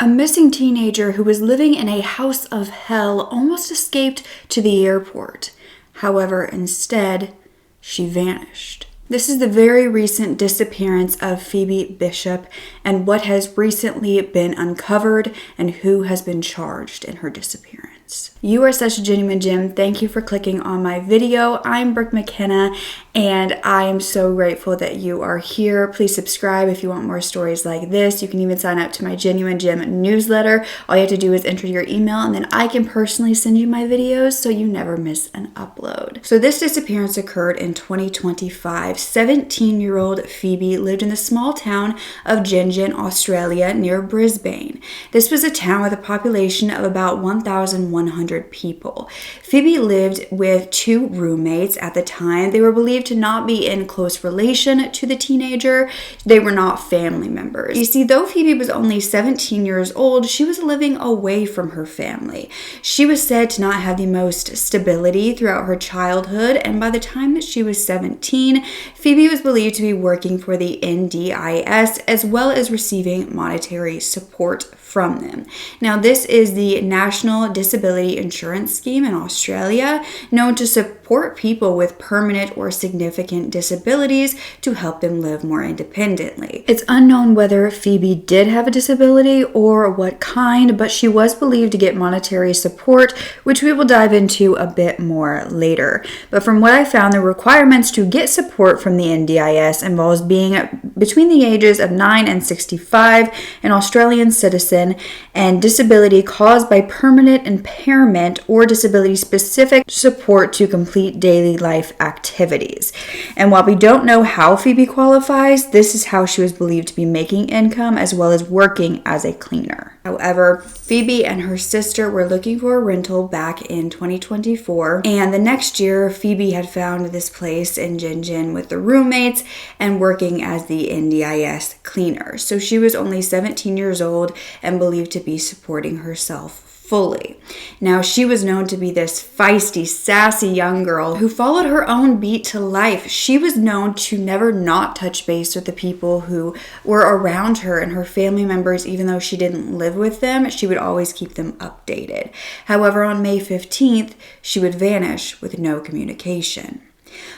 A missing teenager who was living in a house of hell almost escaped to the airport. However, instead, she vanished. This is the very recent disappearance of Phoebe Bishop and what has recently been uncovered and who has been charged in her disappearance. You are such a genuine gem. Thank you for clicking on my video. I'm Brooke Makenna and I am so grateful that you are here. Please subscribe if you want more stories like this. You can even sign up to my Genuine Gem newsletter. All you have to do is enter your email and then I can personally send you my videos so you never miss an upload. So this disappearance occurred in 2025. 17-year-old Phoebe lived in the small town of Gingin, Australia near Brisbane. This was a town with a population of about 1,100 people. Phoebe lived with two roommates at the time. They were believed to not be in close relation to the teenager. They were not family members. You see, though Phoebe was only 17 years old, she was living away from her family. She was said to not have the most stability throughout her childhood, and by the time that she was 17, Phoebe was believed to be working for the NDIS as well as receiving monetary support from them. Now, this is the National Disability Insurance Scheme in Australia, known to support people with permanent or significant disabilities to help them live more independently. It's unknown whether Phoebe did have a disability or what kind, but she was believed to get monetary support, which we will dive into a bit more later. But from what I found, the requirements to get support from the NDIS involves being between the ages of 9 and 65, an Australian citizen, and disability caused by permanent impairment or disability-specific support to complete daily life activities. And while we don't know how Phoebe qualifies, this is how she was believed to be making income as well as working as a cleaner. However, Phoebe and her sister were looking for a rental back in 2024, and the next year, Phoebe had found this place in Gingin with the roommates and working as the NDIS cleaner. So she was only 17 years old and believed to be supporting herself fully. Now, she was known to be this feisty, sassy young girl who followed her own beat to life. She was known to never not touch base with the people who were around her and her family members. Even though she didn't live with them, she would always keep them updated. However, on May 15th, she would vanish with no communication.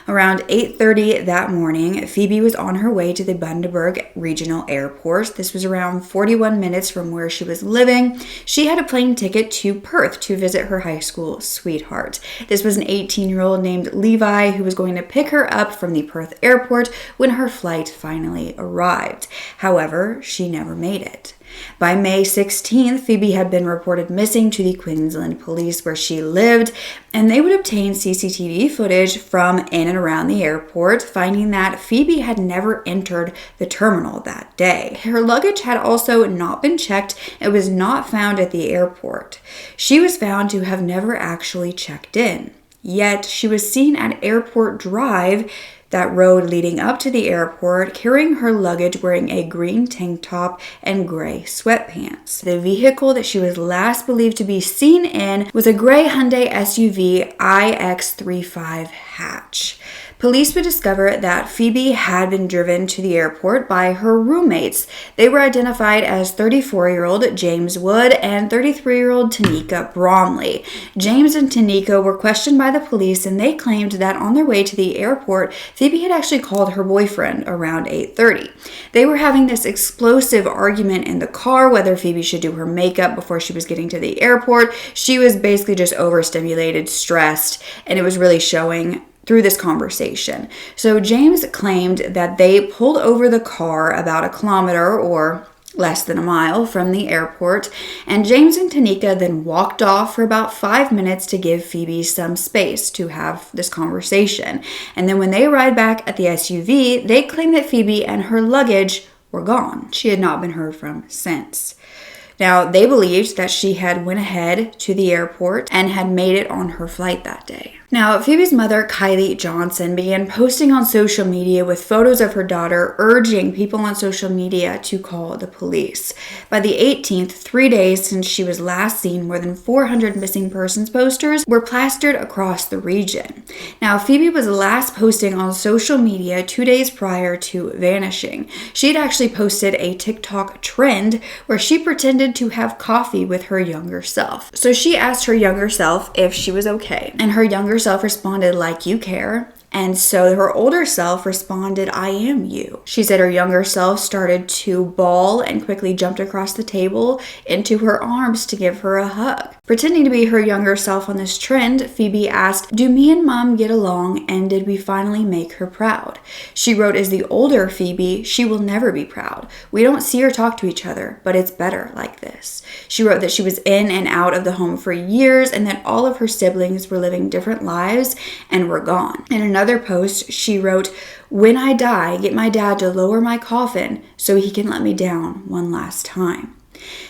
Around 8:30 that morning, Phoebe was on her way to the Bundaberg Regional Airport. This was around 41 minutes from where she was living. She had a plane ticket to Perth to visit her high school sweetheart. This was an 18-year-old named Levi who was going to pick her up from the Perth airport when her flight finally arrived. However, she never made it. By May 16th, Phoebe had been reported missing to the Queensland police where she lived, and they would obtain CCTV footage from in and around the airport, finding that Phoebe had never entered the terminal that day. Her luggage had also not been checked. It was not found at the airport. She was found to have never actually checked in. Yet, she was seen at Airport Drive, that road leading up to the airport, carrying her luggage, wearing a green tank top and gray sweatpants. The vehicle that she was last believed to be seen in was a gray Hyundai SUV iX35 hatch. Police would discover that Phoebe had been driven to the airport by her roommates. They were identified as 34-year-old James Wood and 33-year-old Tanika Bromley. James and Tanika were questioned by the police, and they claimed that on their way to the airport, Phoebe had actually called her boyfriend around 8:30. They were having this explosive argument in the car whether Phoebe should do her makeup before she was getting to the airport. She was basically just overstimulated, stressed, and it was really showing through this conversation. So James claimed that they pulled over the car about 1 kilometer or less than a mile from the airport, and James and Tanika then walked off for about 5 minutes to give Phoebe some space to have this conversation. And then when they arrived back at the SUV, they claimed that Phoebe and her luggage were gone. She had not been heard from since. Now, they believed that she had went ahead to the airport and had made it on her flight that day. Now, Phoebe's mother, Kylie Johnson, began posting on social media with photos of her daughter, urging people on social media to call the police. By the 18th, 3 days since she was last seen, more than 400 missing persons posters were plastered across the region. Now, Phoebe was last posting on social media 2 days prior to vanishing. She had actually posted a TikTok trend where she pretended to have coffee with her younger self. So she asked her younger self if she was okay, and her younger self responded, "Like you care." And so her older self responded, "I am you." She said her younger self started to bawl and quickly jumped across the table into her arms to give her a hug. Pretending to be her younger self on this trend, Phoebe asked, "Do me and Mom get along, and did we finally make her proud?" She wrote, "As the older Phoebe, she will never be proud. We don't see or talk to each other, but it's better like this." She wrote that she was in and out of the home for years and that all of her siblings were living different lives and were gone. In another post, she wrote, "When I die, get my dad to lower my coffin so he can let me down one last time."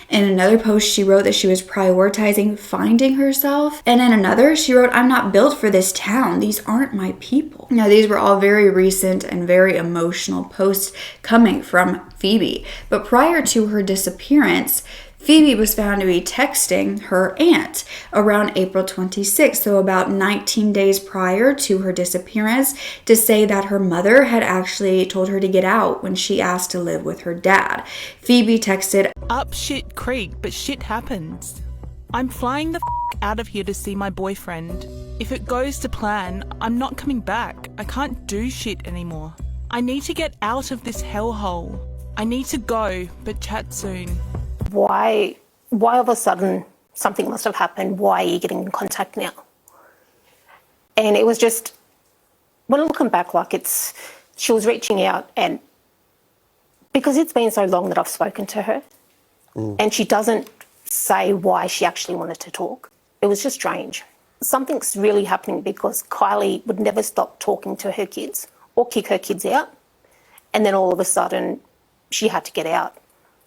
In another post, she wrote that she was prioritizing finding herself. And in another, she wrote, "I'm not built for this town. These aren't my people." Now, these were all very recent and very emotional posts coming from Phoebe. But prior to her disappearance, Phoebe was found to be texting her aunt around April 26th, so about 19 days prior to her disappearance, to say that her mother had actually told her to get out when she asked to live with her dad. Phoebe texted, "Up shit creek, but shit happens. I'm flying the out of here to see my boyfriend. If it goes to plan, I'm not coming back. I can't do shit anymore. I need to get out of this hellhole. I need to go, but chat soon." Why all of a sudden something must have happened? Why are you getting in contact now? And it was just, when looking back, she was reaching out, and because it's been so long that I've spoken to her, and she doesn't say why she actually wanted to talk. It was just strange. Something's really happening because Kylie would never stop talking to her kids or kick her kids out. And then all of a sudden she had to get out.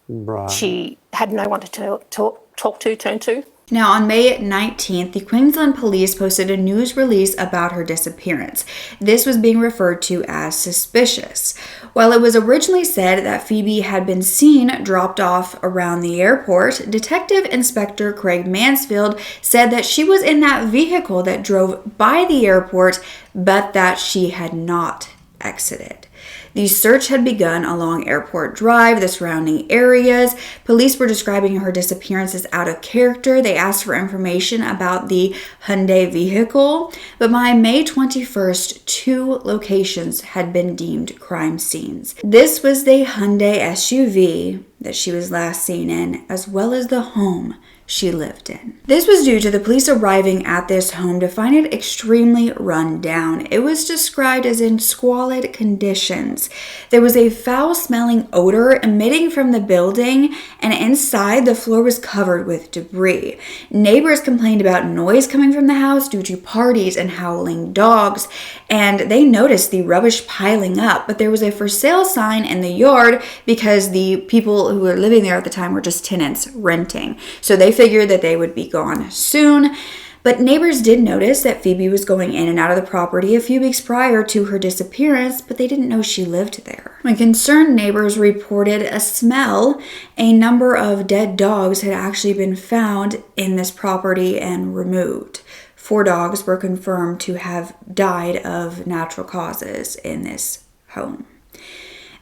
Right. She had no one to talk to, turn to. Now, on May 19th, the Queensland Police posted a news release about her disappearance. This was being referred to as suspicious. While it was originally said that Phoebe had been seen dropped off around the airport, Detective Inspector Craig Mansfield said that she was in that vehicle that drove by the airport, but that she had not exited. The search had begun along Airport Drive, the surrounding areas. Police were describing her disappearance as out of character. They asked for information about the Hyundai vehicle. But by May 21st, 2 locations had been deemed crime scenes. This was the Hyundai SUV that she was last seen in, as well as the home she lived in. This was due to the police arriving at this home to find it extremely run down. It was described as in squalid conditions. There was a foul-smelling odor emitting from the building, and inside the floor was covered with debris. Neighbors complained about noise coming from the house due to parties and howling dogs, and they noticed the rubbish piling up, but there was a for sale sign in the yard because the people who were living there at the time were just tenants renting. So they figured that they would be gone soon. But neighbors did notice that Phoebe was going in and out of the property a few weeks prior to her disappearance, but they didn't know she lived there. When concerned neighbors reported a smell, a number of dead dogs had actually been found in this property and removed. 4 dogs were confirmed to have died of natural causes in this home.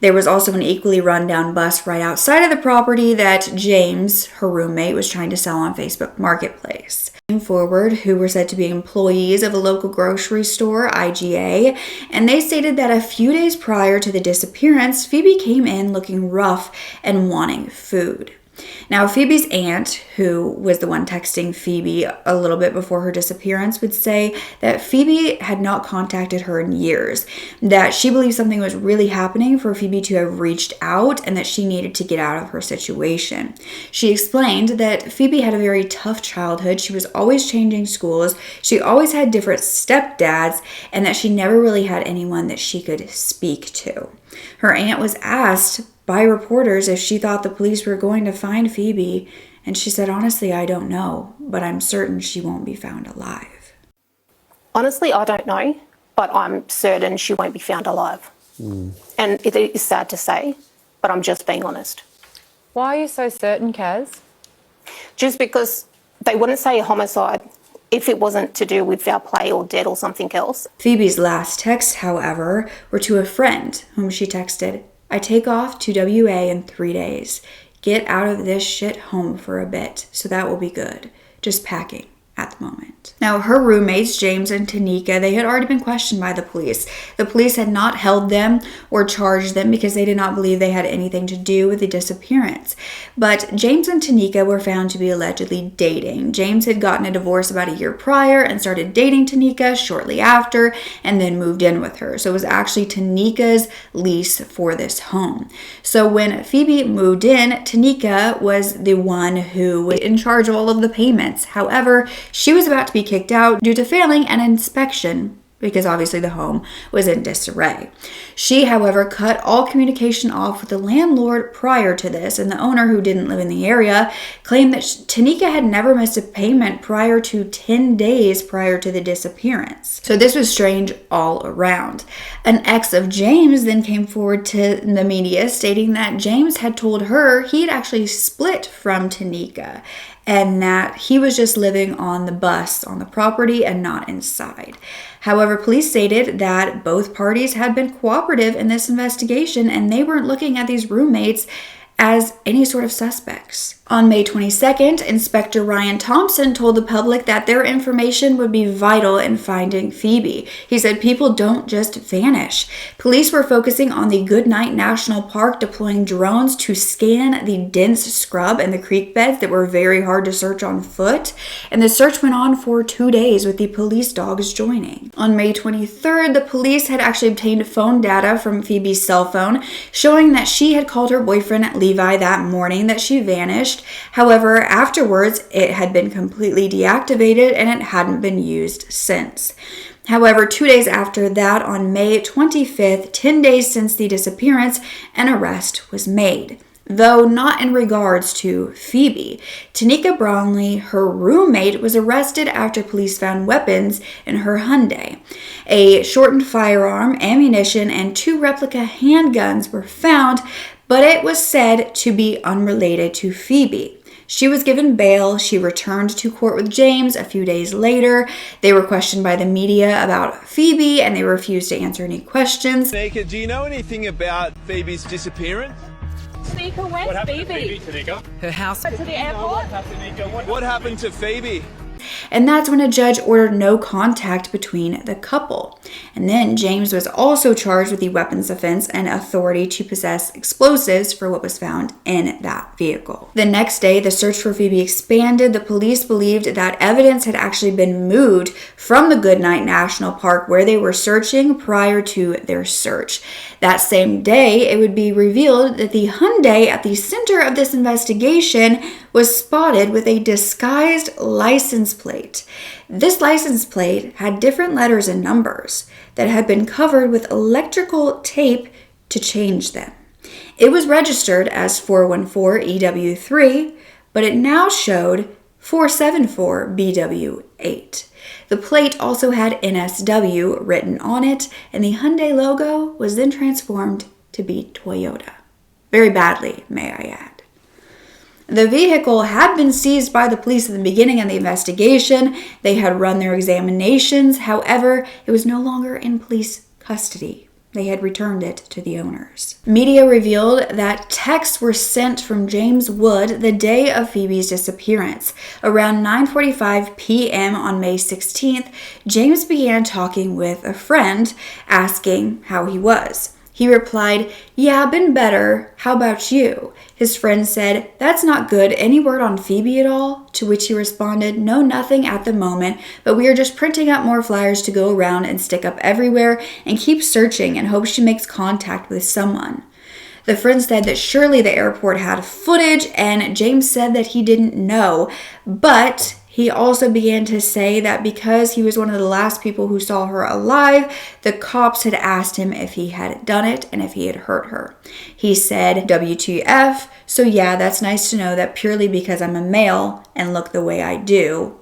There was also an equally rundown bus right outside of the property that James, her roommate, was trying to sell on Facebook Marketplace. Came forward, who were said to be employees of a local grocery store, IGA, and they stated that a few days prior to the disappearance, Phoebe came in looking rough and wanting food. Now, Phoebe's aunt, who was the one texting Phoebe a little bit before her disappearance, would say that Phoebe had not contacted her in years, that she believed something was really happening for Phoebe to have reached out and that she needed to get out of her situation. She explained that Phoebe had a very tough childhood. She was always changing schools. She always had different stepdads, and that she never really had anyone that she could speak to. Her aunt was asked by reporters if she thought the police were going to find Phoebe, and she said, "Honestly, I don't know, but I'm certain she won't be found alive." Honestly, I don't know, but I'm certain she won't be found alive. And it is sad to say, but I'm just being honest. Why are you so certain, Kaz? Just because they wouldn't say a homicide if it wasn't to do with foul play or debt or something else. Phoebe's last texts, however, were to a friend whom she texted, "I take off to WA in 3 days. Get out of this shit home for a bit, so that will be good. Just packing at the moment." Now, her roommates, James and Tanika, they had already been questioned by the police. The police had not held them or charged them because they did not believe they had anything to do with the disappearance. But James and Tanika were found to be allegedly dating. James had gotten a divorce about a year prior and started dating Tanika shortly after and then moved in with her. So it was actually Tanika's lease for this home. So when Phoebe moved in, Tanika was the one who was in charge of all of the payments. However, she was about to be kicked out due to failing an inspection because obviously the home was in disarray. She, however, cut all communication off with the landlord prior to this, and the owner, who didn't live in the area, claimed that Tanika had never missed a payment prior to 10 days prior to the disappearance. So this was strange all around. An ex of James then came forward to the media stating that James had told her he had actually split from Tanika, and that he was just living on the bus on the property and not inside. However, police stated that both parties had been cooperative in this investigation and they weren't looking at these roommates as any sort of suspects. On May 22nd, Inspector Ryan Thompson told the public that their information would be vital in finding Phoebe. He said people don't just vanish. Police were focusing on the Goodnight National Park, deploying drones to scan the dense scrub and the creek beds that were very hard to search on foot. And the search went on for 2 days with the police dogs joining. On May 23rd, the police had actually obtained phone data from Phoebe's cell phone showing that she had called her boyfriend Levi that morning that she vanished. However, afterwards, it had been completely deactivated and it hadn't been used since. However, 2 days after that, on May 25th, 10 days since the disappearance, an arrest was made. Though not in regards to Phoebe. Tanika Bromley, her roommate, was arrested after police found weapons in her Hyundai. A shortened firearm, ammunition, and 2 replica handguns were found, but it was said to be unrelated to Phoebe. She was given bail. She returned to court with James a few days later. They were questioned by the media about Phoebe, and they refused to answer any questions. Tanika, do you know anything about Phoebe's disappearance? Tanika, where's Phoebe? Tanika? Her house. To the airport? What happened to Phoebe? And that's when a judge ordered no contact between the couple. And then James was also charged with the weapons offense and authority to possess explosives for what was found in that vehicle. The next day, the search for Phoebe expanded. The police believed that evidence had actually been moved from the Goodnight National Park where they were searching prior to their search. That same day, it would be revealed that the Hyundai at the center of this investigation was spotted with a disguised license plate. This license plate had different letters and numbers that had been covered with electrical tape to change them. It was registered as 414EW3, but it now showed 474BW8. The plate also had NSW written on it, and the Hyundai logo was then transformed to be Toyota. Very badly, may I add. The vehicle had been seized by the police at the beginning of the investigation. They had run their examinations. However, it was no longer in police custody. They had returned it to the owners. Media revealed that texts were sent from James Wood the day of Phoebe's disappearance. Around 9:45 p.m. on May 16th, James began talking with a friend, asking how he was. He replied, "Yeah, been better. How about you?" His friend said, "That's not good. Any word on Phoebe at all?" To which he responded, "No, nothing at the moment, but we are just printing up more flyers to go around and stick up everywhere and keep searching and hope she makes contact with someone." The friend said that surely the airport had footage, and James said that he didn't know, but he also began to say that because he was one of the last people who saw her alive, the cops had asked him if he had done it and if he had hurt her. He said, "WTF, so yeah, that's nice to know that purely because I'm a male and look the way I do,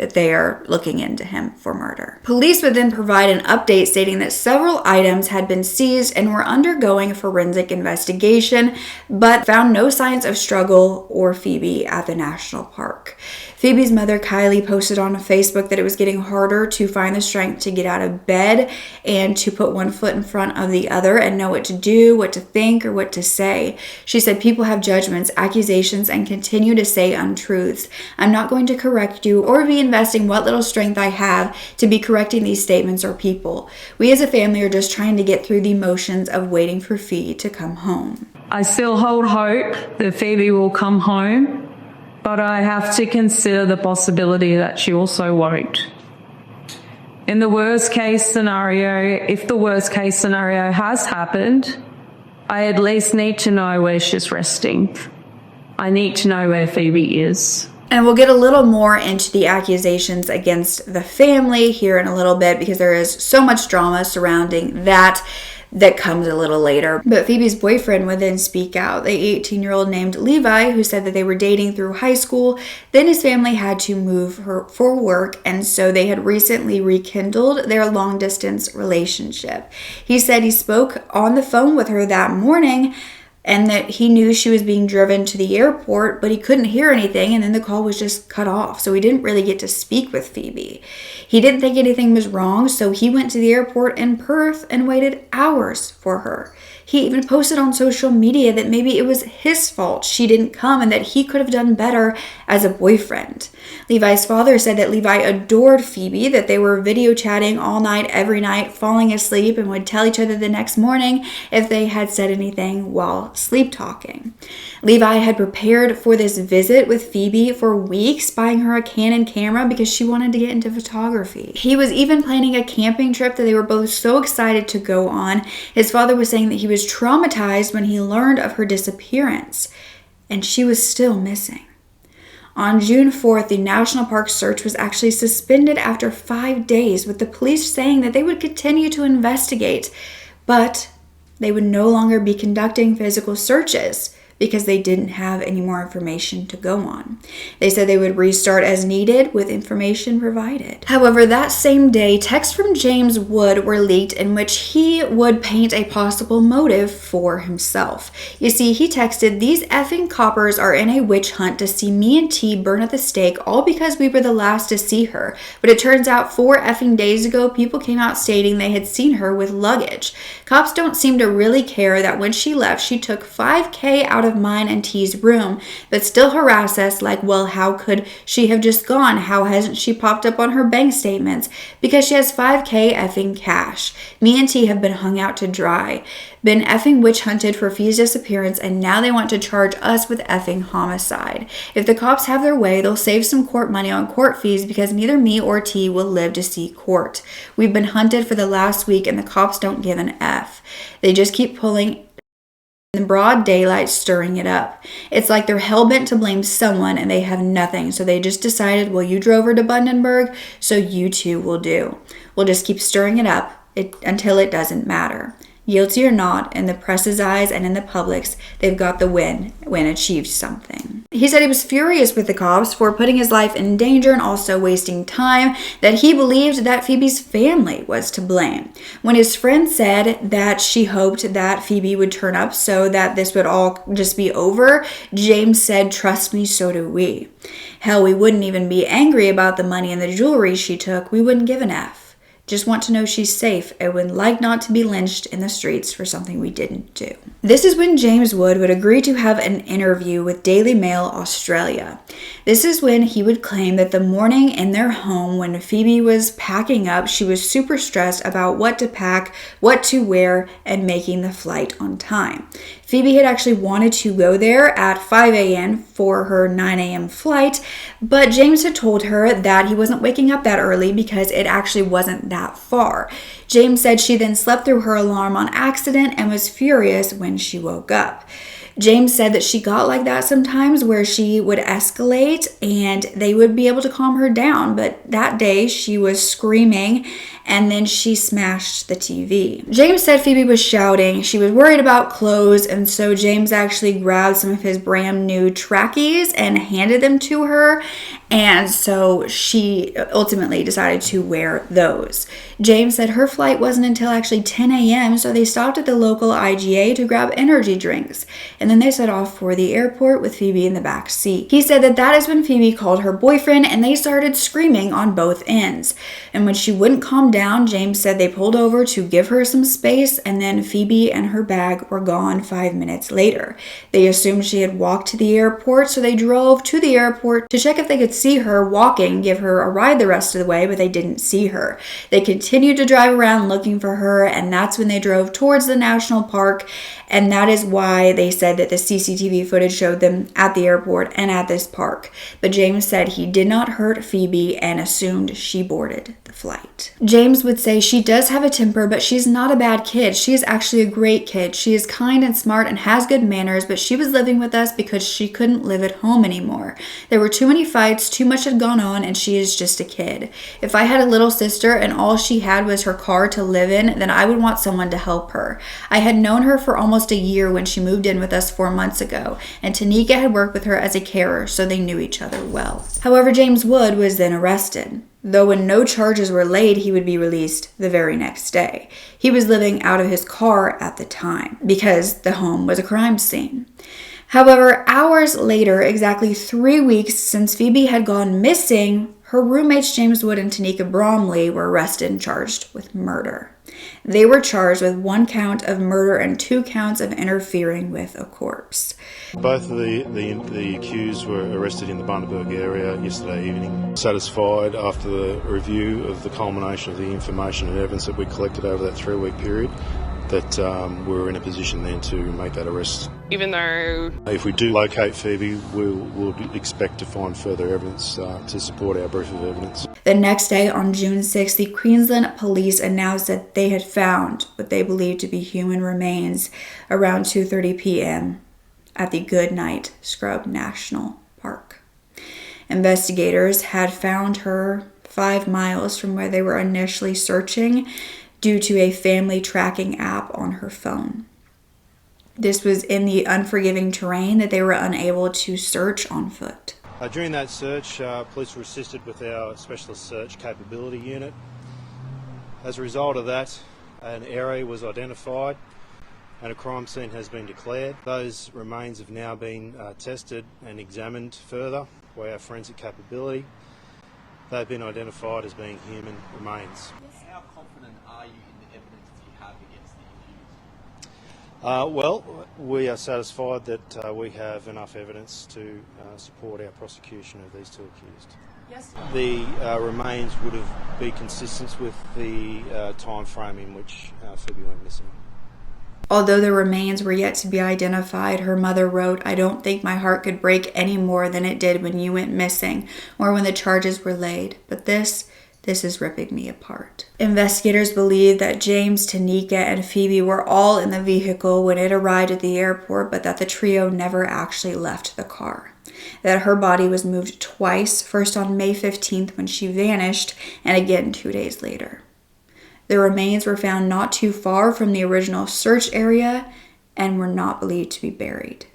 that they are looking into him for murder. Police would then provide an update stating that several items had been seized and were undergoing a forensic investigation, but found no signs of struggle or Phoebe at the national park. Phoebe's mother, Kylie, posted on Facebook that it was getting harder to find the strength to get out of bed and to put one foot in front of the other and know what to do, what to think, or what to say. She said, people have judgments, accusations, and continue to say untruths. I'm not going to correct you or be investing what little strength I have to be correcting these statements or people. We as a family are just trying to get through the motions of waiting for Phoebe to come home. I still hold hope that Phoebe will come home, but I have to consider the possibility that she also won't. In the worst case scenario, if the worst case scenario has happened, I at least need to know where she's resting. I need to know where Phoebe is. And we'll get a little more into the accusations against the family here in a little bit because there is so much drama surrounding that comes a little later. But Phoebe's boyfriend would then speak out, the 18-year-old named Levi, who said that they were dating through high school. Then his family had to move her for work, and so they had recently rekindled their long-distance relationship. He said he spoke on the phone with her that morning and that he knew she was being driven to the airport, but he couldn't hear anything, and then the call was just cut off. So he didn't really get to speak with Phoebe. He didn't think anything was wrong, so he went to the airport in Perth and waited hours for her. He even posted on social media that maybe it was his fault she didn't come and that he could have done better as a boyfriend. Levi's father said that Levi adored Phoebe, that they were video chatting all night, every night, falling asleep, and would tell each other the next morning if they had said anything while sleep talking. Levi had prepared for this visit with Phoebe for weeks, buying her a Canon camera because she wanted to get into photography. He was even planning a camping trip that they were both so excited to go on. His father was saying that he was traumatized when he learned of her disappearance, and she was still missing. On June 4th, the National Park search was actually suspended after 5 days, with the police saying that they would continue to investigate, but they would no longer be conducting physical searches because they didn't have any more information to go on. They said they would restart as needed with information provided. However, that same day, texts from James Wood were leaked in which he would paint a possible motive for himself. You see, he texted, "These effing coppers are in a witch hunt to see me and T burn at the stake, all because we were the last to see her. But it turns out 4 effing days ago, people came out stating they had seen her with luggage. Cops don't seem to really care that when she left, she took $5K out of mine and T's room, but still harass us like, well, how could she have just gone? How hasn't she popped up on her bank statements? Because she has $5K effing cash. Me and T have been hung out to dry, been effing witch hunted for Fee's disappearance, and now they want to charge us with effing homicide. If the cops have their way, they'll save some court money on court fees because neither me or T will live to see court. We've been hunted for the last week and the cops don't give an F. They just keep pulling in broad daylight, stirring it up. It's like they're hell-bent to blame someone and they have nothing, so they just decided, well, you drove her to Bundaberg, so you too will do. We'll just keep stirring it up until it doesn't matter. Guilty or not, in the press's eyes and in the public's, they've got the win when achieved something." He said he was furious with the cops for putting his life in danger and also wasting time, that he believed that Phoebe's family was to blame. When his friend said that she hoped that Phoebe would turn up so that this would all just be over, James said, "Trust me, so do we. Hell, we wouldn't even be angry about the money and the jewelry she took. We wouldn't give an F. Just want to know she's safe and would like not to be lynched in the streets for something we didn't do." This is when James Wood would agree to have an interview with Daily Mail Australia. This is when he would claim that the morning in their home when Phoebe was packing up, she was super stressed about what to pack, what to wear, and making the flight on time. Phoebe had actually wanted to go there at 5 a.m. for her 9 a.m. flight, but James had told her that he wasn't waking up that early because it actually wasn't that far. James said she then slept through her alarm on accident and was furious when she woke up. James said that she got like that sometimes where she would escalate and they would be able to calm her down, but that day she was screaming and then she smashed the TV. James said Phoebe was shouting. She was worried about clothes, and so James actually grabbed some of his brand new trackies and handed them to her. And so she ultimately decided to wear those. James said her flight wasn't until actually 10 a.m., so they stopped at the local IGA to grab energy drinks. And then they set off for the airport with Phoebe in the back seat. He said that is when Phoebe called her boyfriend and they started screaming on both ends. And when she wouldn't calm down, James said they pulled over to give her some space, and then Phoebe and her bag were gone 5 minutes later. They assumed she had walked to the airport, so they drove to the airport to check if they could see her walking, give her a ride the rest of the way, but they didn't see her. They continued to drive around looking for her, and that's when they drove towards the national park, and that is why they said that the CCTV footage showed them at the airport and at this park. But James said he did not hurt Phoebe and assumed she boarded the flight. James would say she does have a temper, but she's not a bad kid. She is actually a great kid. She is kind and smart and has good manners, but she was living with us because she couldn't live at home anymore. There were too many fights, too much had gone on, and she is just a kid. If I had a little sister and all she had was her car to live in, then I would want someone to help her. I had known her for almost a year when she moved in with us 4 months ago, and Tanika had worked with her as a carer, so they knew each other well. However, James Wood was then arrested. Though when no charges were laid, he would be released the very next day. He was living out of his car at the time because the home was a crime scene. However, hours later, exactly 3 weeks since Phoebe had gone missing, her roommates James Wood and Tanika Bromley were arrested and charged with murder. They were charged with 1 count of murder and 2 counts of interfering with a corpse. Both of the accused were arrested in the Bundaberg area yesterday evening. Satisfied after the review of the culmination of the information and evidence that we collected over that 3-week period that we were in a position then to make that arrest. Even though if we do locate Phoebe, we'll expect to find further evidence to support our brief of evidence. The next day, on June 6th, the Queensland police announced that they had found what they believed to be human remains around 2:30 p.m. at the Goodnight Scrub National Park. Investigators had found her 5 miles from where they were initially searching due to a family tracking app on her phone. This was in the unforgiving terrain that they were unable to search on foot. During that search, police were assisted with our specialist search capability unit. As a result of that, an area was identified and a crime scene has been declared. Those remains have now been tested and examined further by our forensic capability. They've been identified as being human remains. How confident are you in the evidence that you have against the accused? Well, we are satisfied that we have enough evidence to support our prosecution of these 2 accused. Yes. The remains would have been consistent with the time frame in which Phoebe went missing. Although the remains were yet to be identified, her mother wrote, "I don't think my heart could break any more than it did when you went missing or when the charges were laid. But this is ripping me apart." Investigators believe that James, Tanika, and Phoebe were all in the vehicle when it arrived at the airport, but that the trio never actually left the car. That her body was moved twice, first on May 15th when she vanished, and again 2 days later. The remains were found not too far from the original search area and were not believed to be buried.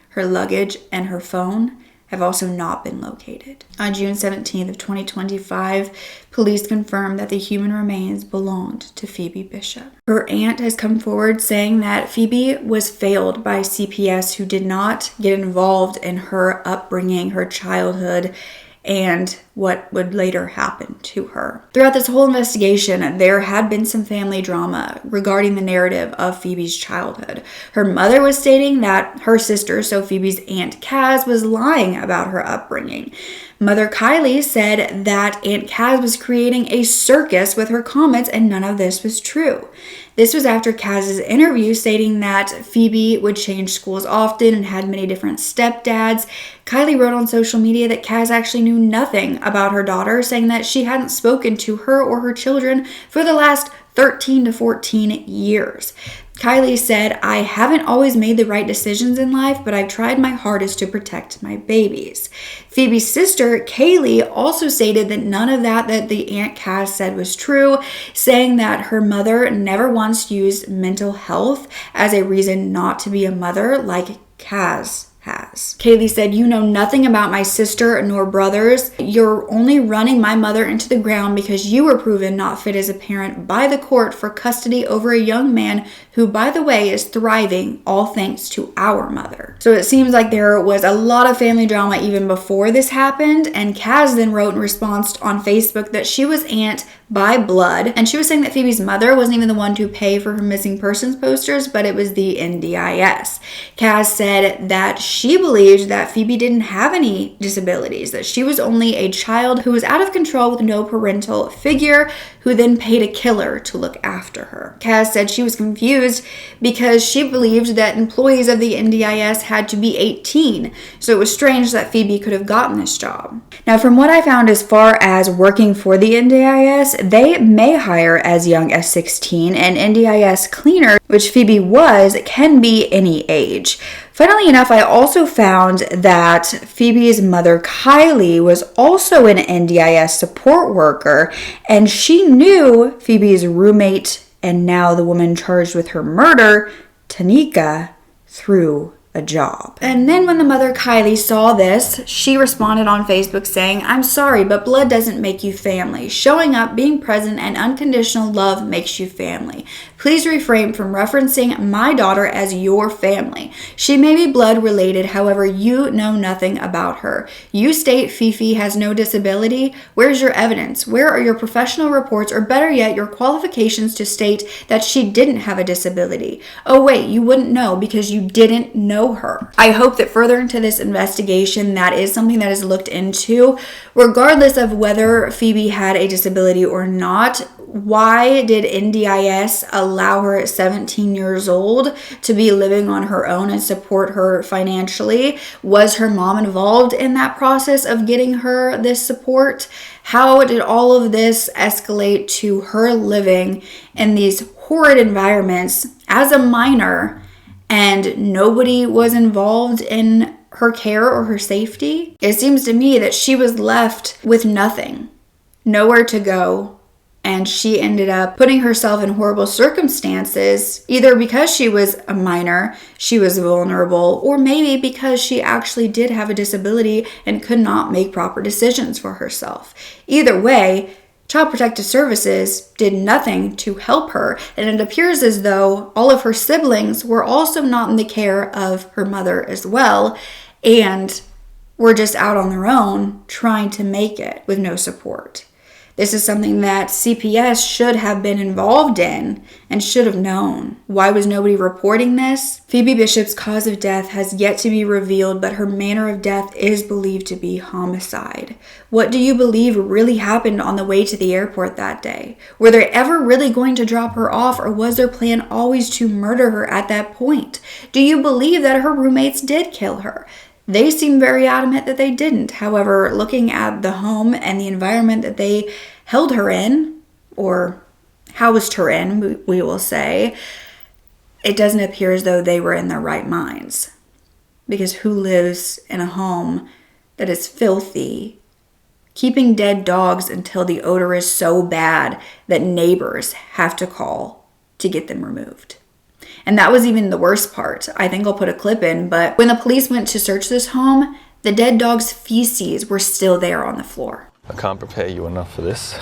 Her luggage and her phone have also not been located. On June 17th of 2025, police confirmed that the human remains belonged to Phoebe Bishop. Her aunt has come forward saying that Phoebe was failed by CPS, who did not get involved in her upbringing, her childhood, and what would later happen to her. Throughout this whole investigation, there had been some family drama regarding the narrative of Phoebe's childhood. Her mother was stating that her sister, so Phoebe's Aunt Kaz, was lying about her upbringing. Mother Kylie said that Aunt Kaz was creating a circus with her comments, and none of this was true. This was after Kaz's interview stating that Phoebe would change schools often and had many different stepdads. Kylie wrote on social media that Kaz actually knew nothing about her daughter, saying that she hadn't spoken to her or her children for the last 13 to 14 years. Kylie said, "I haven't always made the right decisions in life, but I've tried my hardest to protect my babies." Phoebe's sister, Kaylee, also stated that none of that the Aunt Kaz said was true, saying that her mother never once used mental health as a reason not to be a mother like Kaz has. Kaz. Kaylee said, "You know nothing about my sister nor brothers. You're only running my mother into the ground because you were proven not fit as a parent by the court for custody over a young man who, by the way, is thriving, all thanks to our mother." So it seems like there was a lot of family drama even before this happened, and Kaz then wrote in response on Facebook that she was aunt by blood, and she was saying that Phoebe's mother wasn't even the one to pay for her missing persons posters, but it was the NDIS. Kaz said that she believed that Phoebe didn't have any disabilities, that she was only a child who was out of control with no parental figure, who then paid a killer to look after her. Kaz said she was confused because she believed that employees of the NDIS had to be 18, so it was strange that Phoebe could have gotten this job. Now, from what I found as far as working for the NDIS, they may hire as young as 16, and NDIS cleaner, which Phoebe was, can be any age. Funnily enough, I also found that Phoebe's mother, Kylie, was also an NDIS support worker, and she knew Phoebe's roommate and now the woman charged with her murder, Tanika, through a job. And then when the mother, Kylie, saw this, she responded on Facebook saying, "I'm sorry, but blood doesn't make you family. Showing up, being present, and unconditional love makes you family. Please refrain from referencing my daughter as your family. She may be blood related, however, you know nothing about her. You state Fifi has no disability. Where's your evidence? Where are your professional reports, or better yet, your qualifications to state that she didn't have a disability? Oh wait, you wouldn't know because you didn't know her." I hope that further into this investigation, that is something that is looked into, regardless of whether Phoebe had a disability or not. Why did NDIS allow her at 17 years old to be living on her own and support her financially? Was her mom involved in that process of getting her this support? How did all of this escalate to her living in these horrid environments as a minor, and nobody was involved in her care or her safety? It seems to me that she was left with nothing, nowhere to go, and she ended up putting herself in horrible circumstances, either because she was a minor, she was vulnerable, or maybe because she actually did have a disability and could not make proper decisions for herself. Either way, Child Protective Services did nothing to help her, and it appears as though all of her siblings were also not in the care of her mother as well, and were just out on their own trying to make it with no support. This is something that CPS should have been involved in and should have known. Why was nobody reporting this? Phoebe Bishop's cause of death has yet to be revealed, but her manner of death is believed to be homicide. What do you believe really happened on the way to the airport that day? Were they ever really going to drop her off, or was their plan always to murder her at that point? Do you believe that her roommates did kill her? They seem very adamant that they didn't. However, looking at the home and the environment that they held her in, or housed her in, we will say, it doesn't appear as though they were in their right minds. Because who lives in a home that is filthy, keeping dead dogs until the odor is so bad that neighbors have to call to get them removed? And that was even the worst part. I think I'll put a clip in, but when the police went to search this home, the dead dog's feces were still there on the floor. I can't prepare you enough for this.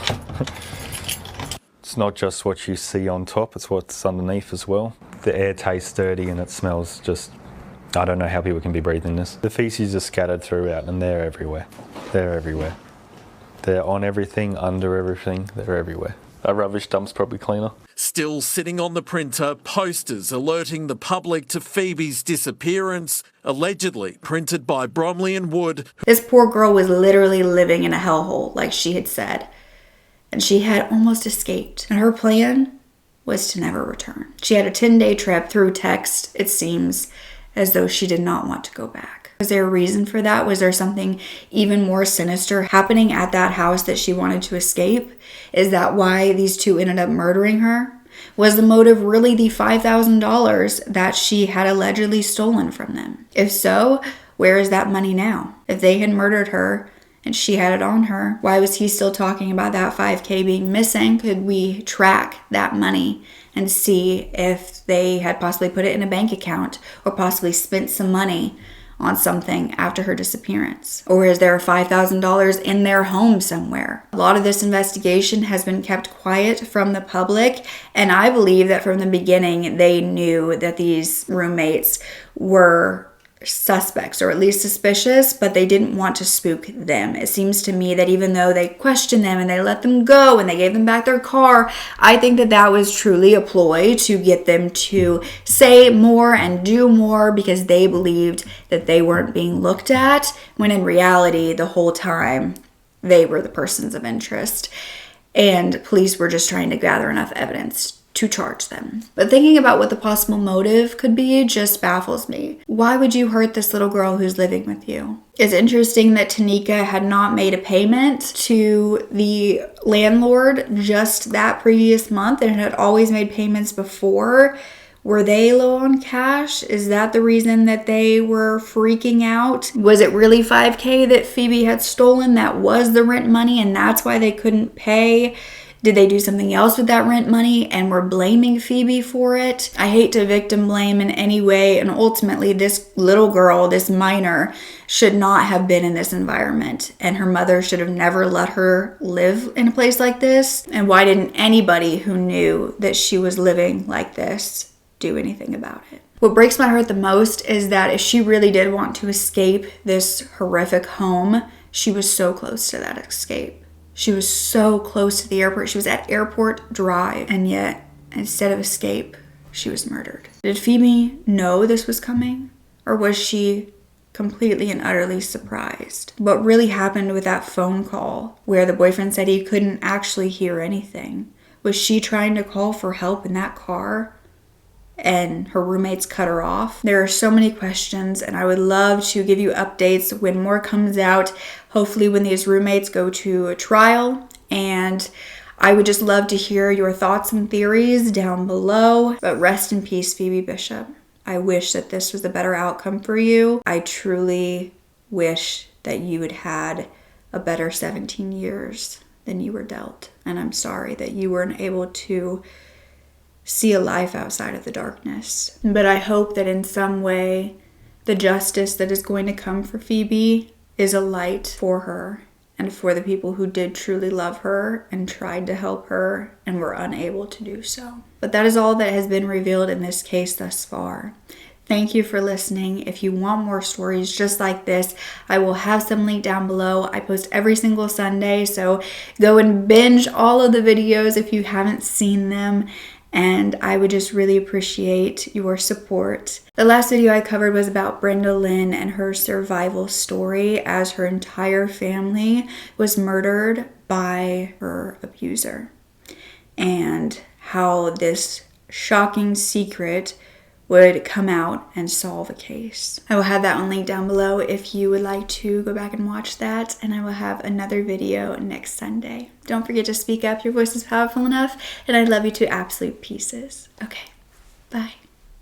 It's not just what you see on top, it's what's underneath as well. The air tastes dirty and it smells just, I don't know how people can be breathing this. The feces are scattered throughout and they're everywhere. They're everywhere. They're on everything, under everything, they're everywhere. A rubbish dump's probably cleaner. Still sitting on the printer, posters alerting the public to Phoebe's disappearance, allegedly printed by Bromley and Wood. This poor girl was literally living in a hellhole, like she had said. And she had almost escaped. And her plan was to never return. She had a 10-day trip through text, it seems, as though she did not want to go back. Was there a reason for that? Was there something even more sinister happening at that house that she wanted to escape? Is that why these two ended up murdering her? Was the motive really the $5,000 that she had allegedly stolen from them? If so, where is that money now? If they had murdered her and she had it on her, why was he still talking about that $5,000 being missing? Could we track that money and see if they had possibly put it in a bank account or possibly spent some money on something after her disappearance? Or is there $5,000 in their home somewhere? A lot of this investigation has been kept quiet from the public, and I believe that from the beginning they knew that these roommates were suspects, or at least suspicious, but they didn't want to spook them. It seems to me that even though they questioned them and they let them go and they gave them back their car, I think that that was truly a ploy to get them to say more and do more, because they believed that they weren't being looked at, when in reality the whole time they were the persons of interest, and police were just trying to gather enough evidence to charge them. But thinking about what the possible motive could be just baffles me. Why would you hurt this little girl who's living with you? It's interesting that Tanika had not made a payment to the landlord just that previous month and had always made payments before. Were they low on cash? Is that the reason that they were freaking out? Was it really $5,000 that Phoebe had stolen that was the rent money and that's why they couldn't pay? Did they do something else with that rent money and were blaming Phoebe for it? I hate to victim blame in any way, and ultimately this little girl, this minor, should not have been in this environment, and her mother should have never let her live in a place like this. And why didn't anybody who knew that she was living like this do anything about it? What breaks my heart the most is that if she really did want to escape this horrific home, she was so close to that escape. She was so close to the airport. She was at Airport Drive, and yet instead of escape, she was murdered. Did Phoebe know this was coming, or was she completely and utterly surprised? What really happened with that phone call where the boyfriend said he couldn't actually hear anything? Was she trying to call for help in that car and her roommates cut her off? There are so many questions, and I would love to give you updates when more comes out, hopefully when these roommates go to a trial. And I would just love to hear your thoughts and theories down below. But rest in peace, Phoebe Bishop. I wish that this was a better outcome for you. I truly wish that you had had a better 17 years than you were dealt. And I'm sorry that you weren't able to see a life outside of the darkness. But I hope that in some way, the justice that is going to come for Phoebe is a light for her and for the people who did truly love her and tried to help her and were unable to do so. But that is all that has been revealed in this case thus far. Thank you for listening. If you want more stories just like this, I will have some linked down below. I post every single Sunday, so go and binge all of the videos if you haven't seen them. And I would just really appreciate your support. The last video I covered was about Brenda Lynn and her survival story as her entire family was murdered by her abuser, and how this shocking secret would come out and solve a case. I will have that one linked down below if you would like to go back and watch that, and I will have another video next Sunday. Don't forget to speak up. Your voice is powerful enough, and I love you to absolute pieces. Okay, bye.